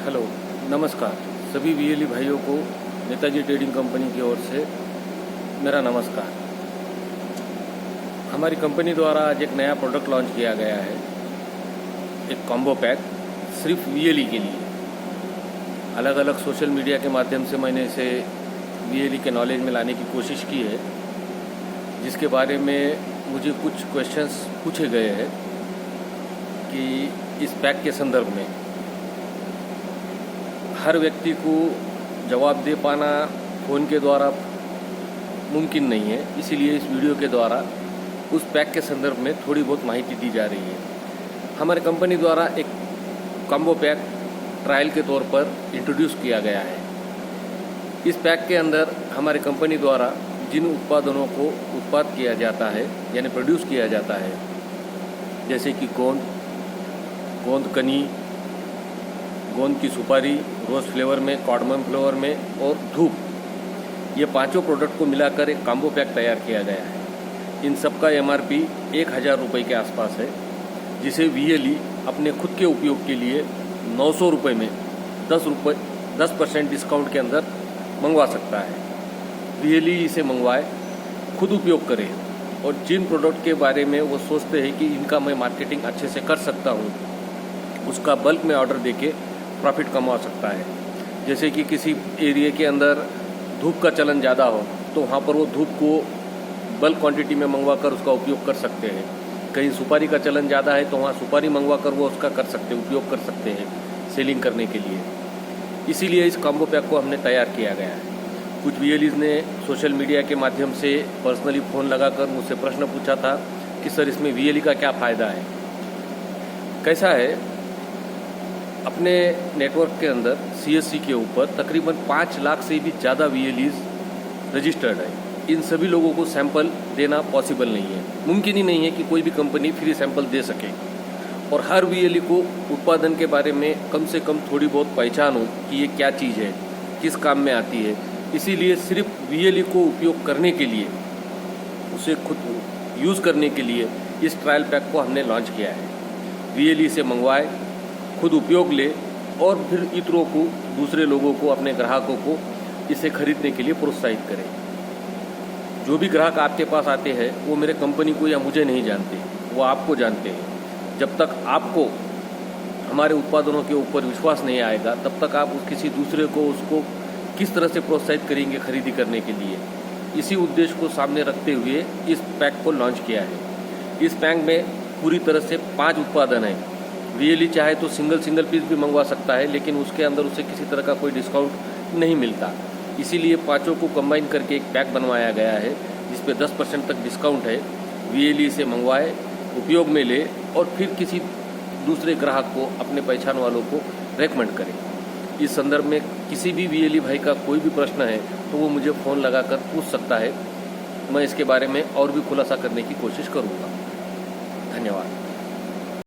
Hello, नमस्कार। सभी VLE भाइयों को नेताजी ट्रेडिंग कंपनी की ओर से मेरा नमस्कार। हमारी कंपनी द्वारा आज एक नया प्रोडक्ट लॉन्च किया गया है, एक कॉम्बो पैक सिर्फ वीएलई के लिए। अलग अलग सोशल मीडिया के माध्यम से मैंने इसे वीएलई के नॉलेज में लाने की कोशिश की है, जिसके बारे में मुझे कुछ क्वेश्चंस पूछे गए हैं कि इस पैक के संदर्भ में हर व्यक्ति को जवाब दे पाना फ़ोन के द्वारा मुमकिन नहीं है। इसीलिए इस वीडियो के द्वारा उस पैक के संदर्भ में थोड़ी बहुत माहिती दी जा रही है। हमारे कंपनी द्वारा एक कॉम्बो पैक ट्रायल के तौर पर इंट्रोड्यूस किया गया है। इस पैक के अंदर हमारे कंपनी द्वारा जिन उत्पादनों को उत्पाद किया जाता है यानी प्रोड्यूस किया जाता है, जैसे कि गोंद कनी, गोंद की सुपारी, रोज़ फ्लेवर में, कार्डमम फ्लेवर में और धूप, ये पांचों प्रोडक्ट को मिलाकर एक कॉम्बो पैक तैयार किया गया है। इन सब का MRP 1000 रुपये के आसपास है, जिसे वीएलई अपने खुद के उपयोग के लिए 900 रुपये में 10% डिस्काउंट के अंदर मंगवा सकता है। वीएलई इसे मंगवाए, खुद उपयोग करे और जिन प्रोडक्ट के बारे में वो सोचते हैं कि इनका मैं मार्केटिंग अच्छे से कर सकता हूँ, उसका बल्क में ऑर्डर देके प्रॉफिट कमा सकता है। जैसे कि किसी एरिया के अंदर धूप का चलन ज़्यादा हो तो वहाँ पर वो धूप को बल्क क्वांटिटी में मंगवा कर उसका उपयोग कर सकते हैं। कहीं सुपारी का चलन ज़्यादा है तो वहाँ सुपारी मंगवा कर वो उसका उपयोग कर सकते हैं सेलिंग करने के लिए। इसीलिए इस कॉम्बो पैक को हमने तैयार किया गया है। कुछ वीएलईज़ ने सोशल मीडिया के माध्यम से पर्सनली फ़ोन लगाकर मुझसे प्रश्न पूछा था कि सर इसमें वीएलई का क्या फ़ायदा है। कैसा है, अपने नेटवर्क के अंदर CSC के ऊपर तकरीबन 5 लाख से भी ज़्यादा वीएलईज़ रजिस्टर्ड है। इन सभी लोगों को सैंपल देना पॉसिबल नहीं है, मुमकिन ही नहीं है कि कोई भी कंपनी फ्री सैंपल दे सके। और हर वीएलई को उत्पादन के बारे में कम से कम थोड़ी बहुत पहचान हो कि ये क्या चीज़ है, किस काम में आती है। इसीलिए सिर्फ वीएलई को उपयोग करने के लिए, उसे खुद यूज़ करने के लिए इस ट्रायल पैक को हमने लॉन्च किया है। वीएलई से मंगवाए, खुद उपयोग ले और फिर इतरों को, दूसरे लोगों को, अपने ग्राहकों को इसे खरीदने के लिए प्रोत्साहित करें। जो भी ग्राहक आपके पास आते हैं वो मेरे कंपनी को या मुझे नहीं जानते, वो आपको जानते हैं। जब तक आपको हमारे उत्पादनों के ऊपर विश्वास नहीं आएगा, तब तक आप किसी दूसरे को उसको किस तरह से प्रोत्साहित करेंगे खरीदी करने के लिए। इसी उद्देश्य को सामने रखते हुए इस पैक को लॉन्च किया है। इस पैक में पूरी तरह से 5 उत्पादन हैं। वीएलई चाहे तो सिंगल पीस भी मंगवा सकता है, लेकिन उसके अंदर उसे किसी तरह का कोई डिस्काउंट नहीं मिलता। इसीलिए पाँचों को कंबाइन करके एक पैक बनवाया गया है, जिस पे 10% तक डिस्काउंट है। वीएलई से मंगवाए, उपयोग में ले और फिर किसी दूसरे ग्राहक को, अपने पहचान वालों को रेकमेंड करें। इस संदर्भ में किसी भी वीएलई भाई का कोई भी प्रश्न है तो वो मुझे फ़ोन लगाकर पूछ सकता है। मैं इसके बारे में और भी खुलासा करने की कोशिश करूँगा। धन्यवाद।